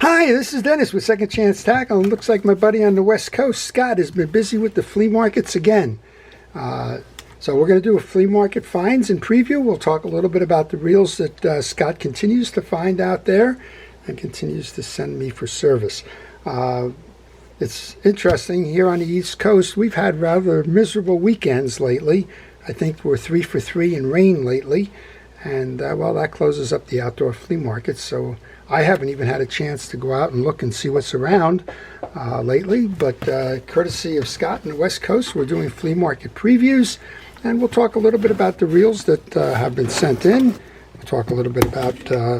Hi, this is Dennis with Second Chance Tackle, and looks like my buddy on the West Coast, Scott, has been busy with the flea markets again. So we're going to do a flea market finds and preview. We'll talk a little bit about the reels that Scott continues to find out there and continues to send me for service. It's interesting, here on the East Coast, we've had rather miserable weekends lately. I think we're 3 for 3 in rain lately, and well, that closes up the outdoor flea market, so I haven't even had a chance to go out and look and see what's around lately, but courtesy of Scott on the West Coast, we're doing flea market previews, and we'll talk a little bit about the reels that have been sent in. We'll talk a little bit about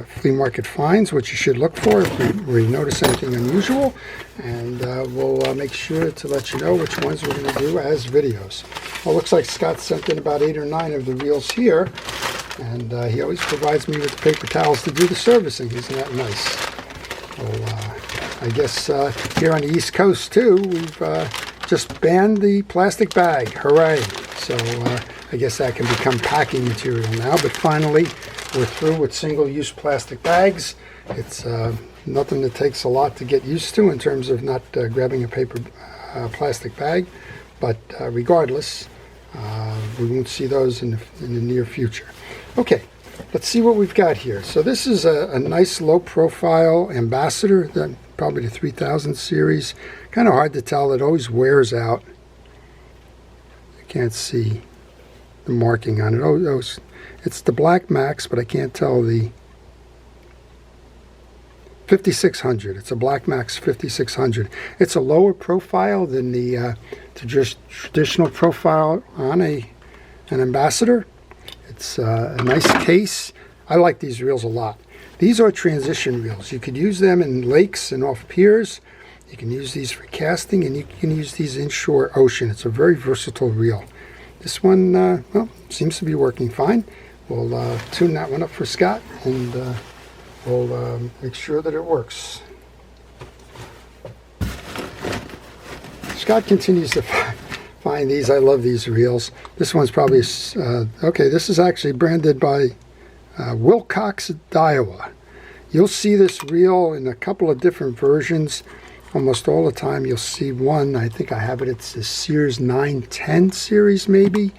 flea market finds, what you should look for if we notice anything unusual, and we'll make sure to let you know which ones we're going to do as videos. Well, it looks like Scott sent in about 8 or 9 of the reels here. And he always provides me with the paper towels to do the servicing. Isn't that nice? Well, I guess here on the East Coast, too, we've just banned the plastic bag. Hooray! So I guess that can become packing material now. But finally, we're through with single-use plastic bags. It's nothing that takes a lot to get used to in terms of not grabbing a paper plastic bag. But regardless, we won't see those in the near future. Okay, let's see what we've got here. So this is a nice low-profile Ambassador, probably the 3000 series. Kind of hard to tell. It always wears out. I can't see the marking on it. Oh, it's the Black Max, but I can't tell the 5600. It's a Black Max 5600. It's a lower profile than the traditional profile on an Ambassador. It's a nice case. I like these reels a lot. These are transition reels. You could use them in lakes and off piers. You can use these for casting, and you can use these inshore ocean. It's a very versatile reel. This one, well, seems to be working fine. We'll tune that one up for Scott, and we'll make sure that it works. Scott continues to find these. I love these reels. This one's probably okay. This is actually branded by Wilcox, Iowa. You'll see this reel in a couple of different versions. Almost all the time you'll see one. I think I have it. It's the Sears 910 series maybe.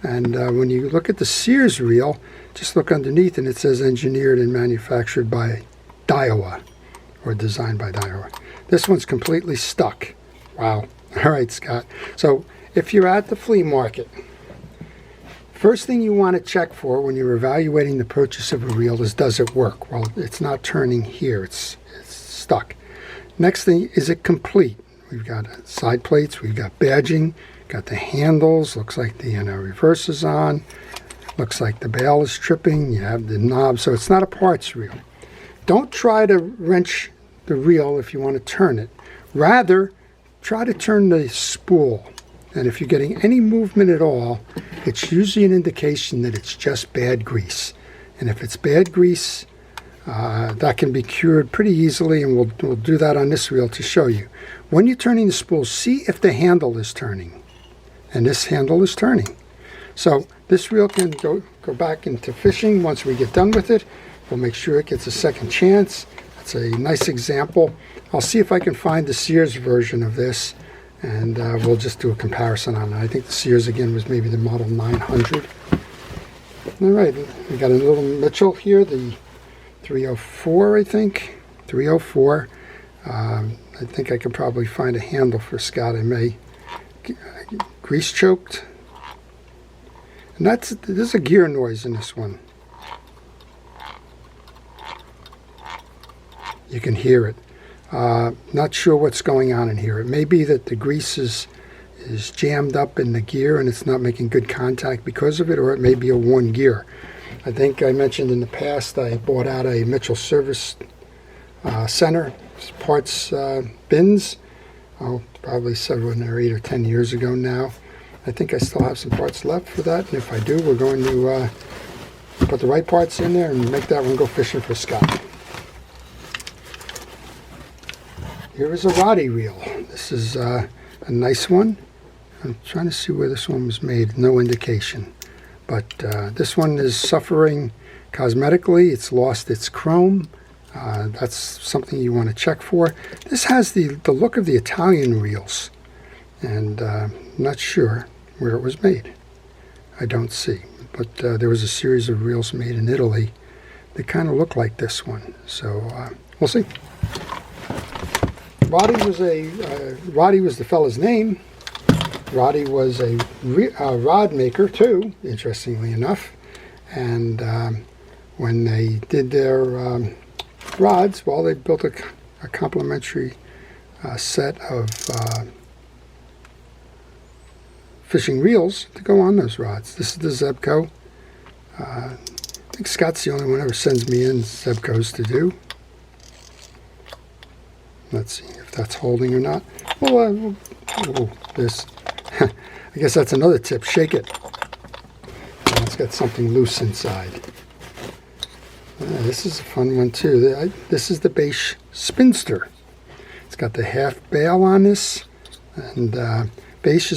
And when you look at the Sears reel, just look underneath and it says engineered and manufactured by Daiwa, or designed by Daiwa. This one's completely stuck. Wow. All right, Scott. So if you're at the flea market, first thing you want to check for when you're evaluating the purchase of a reel is, does it work? Well, it's not turning here. It's stuck. Next thing, is it complete? We've got side plates. We've got badging. Got the handles. Looks like the reverse is on. Looks like the bail is tripping. You have the knob. So it's not a parts reel. Don't try to wrench the reel if you want to turn it. Rather, try to turn the spool. And if you're getting any movement at all, it's usually an indication that it's just bad grease. And if it's bad grease, that can be cured pretty easily, and we'll do that on this reel to show you. When you're turning the spool, see if the handle is turning. And this handle is turning. So this reel can go back into fishing once we get done with it. We'll make sure it gets a second chance. It's a nice example. I'll see if I can find the Sears version of this, and we'll just do a comparison on it. I think the Sears, again, was maybe the model 900. All right, we got a little Mitchell here, the 304, I think. 304. I think I could probably find a handle for Scott. I may. Grease choked. And there's a gear noise in this one. You can hear it. Not sure what's going on in here. It may be that the grease is jammed up in the gear and it's not making good contact because of it, or it may be a worn gear. I think I mentioned in the past I bought out a Mitchell Service Center parts bins. Oh, probably 7 or 8 or 10 years ago now. I think I still have some parts left for that, and if I do, we're going to put the right parts in there and make that one go fishing for Scott. Here is a Roddy reel. This is a nice one. I'm trying to see where this one was made. No indication. But this one is suffering cosmetically. It's lost its chrome. That's something you want to check for. This has the look of the Italian reels, and I'm not sure where it was made. I don't see, but there was a series of reels made in Italy that kind of look like this one, so we'll see. Roddy was the fella's name. Roddy was a rod maker too, interestingly enough, and when they did their rods, well, they built a complementary set of fishing reels to go on those rods. This is the Zebco. I think Scott's the only one who ever sends me in Zebcos to do. Let's see if that's holding or not. Well, this. I guess that's another tip. Shake it. It's got something loose inside. This is a fun one too. This is the Beige spinster. It's got the half bail on this, and Beige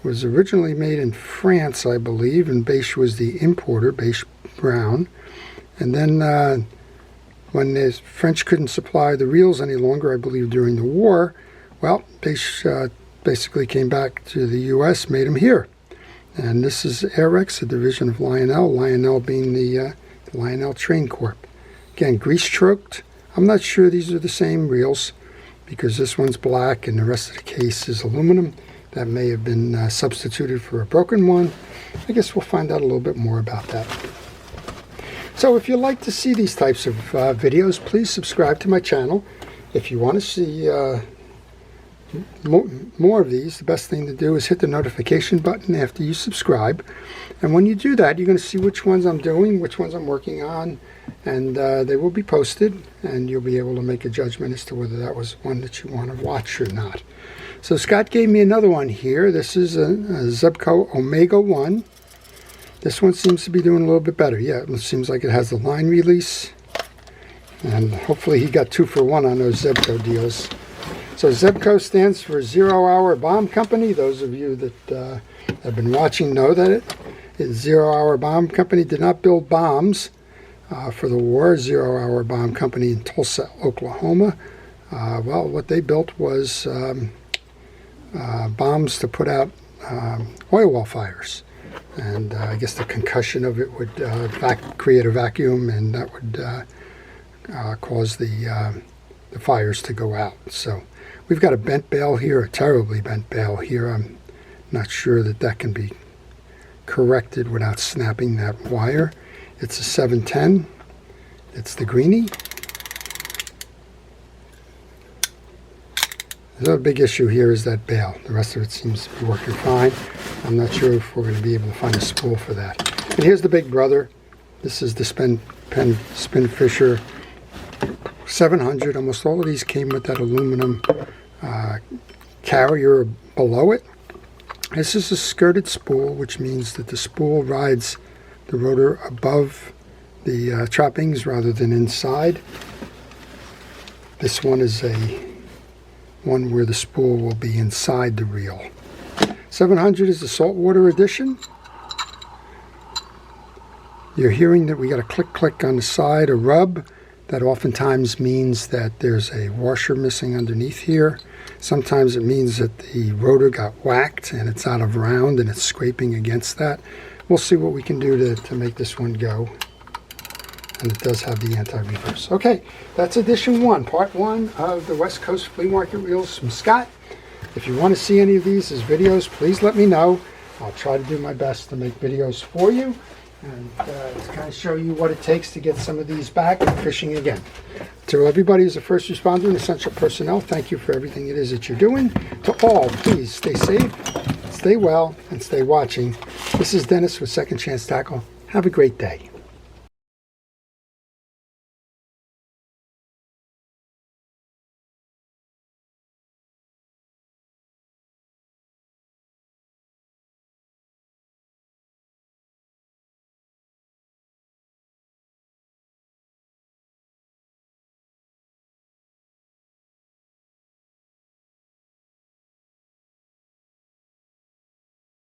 was originally made in France, I believe, and Beige was the importer, Beige brown. And then when the French couldn't supply the reels any longer, I believe during the war, well, Beige basically came back to the U.S., made them here. And this is Airex, a division of Lionel, Lionel being the Lionel Train Corp. Again, grease-stroked. I'm not sure these are the same reels because this one's black and the rest of the case is aluminum. That may have been substituted for a broken one. I guess we'll find out a little bit more about that. So if you like to see these types of videos, please subscribe to my channel. If you want to see more of these, the best thing to do is hit the notification button after you subscribe. And when you do that, you're going to see which ones I'm doing, which ones I'm working on, and they will be posted, and you'll be able to make a judgment as to whether that was one that you want to watch or not. So Scott gave me another one here. This is a Zebco Omega 1. This one seems to be doing a little bit better. Yeah, it seems like it has the line release, and hopefully he got 2 for 1 on those Zebco deals. So Zebco stands for Zero Hour Bomb Company. Those of you that have been watching know that it is Zero Hour Bomb Company. Did not build bombs for the war. Zero Hour Bomb Company in Tulsa, Oklahoma. Well, what they built was bombs to put out oil well fires. And I guess the concussion of it would create a vacuum, and that would cause the fires to go out. So we've got a bent bail here, a terribly bent bail here. I'm not sure that can be corrected without snapping that wire. It's a 710. It's the greenie. The other big issue here is that bail. The rest of it seems to be working fine. I'm not sure if we're going to be able to find a spool for that. And here's the big brother. This is the Penn Spin Fisher 700. Almost all of these came with that aluminum carrier below it. This is a skirted spool, which means that the spool rides the rotor above the trappings rather than inside. This one is a one where the spool will be inside the reel. 700 is the saltwater edition. You're hearing that we got a click on the side, a rub. That oftentimes means that there's a washer missing underneath here. Sometimes it means that the rotor got whacked and it's out of round and it's scraping against that. We'll see what we can do to make this one go. And it does have the anti-reverse. Okay, that's edition 1, part 1 of the West Coast Flea Market Reels from Scott. If you want to see any of these as videos, please let me know. I'll try to do my best to make videos for you and to kind of show you what it takes to get some of these back and fishing again. To everybody who's a first responder and essential personnel, thank you for everything it is that you're doing. To all, please stay safe, stay well, and stay watching. This is Dennis with Second Chance Tackle. Have a great day.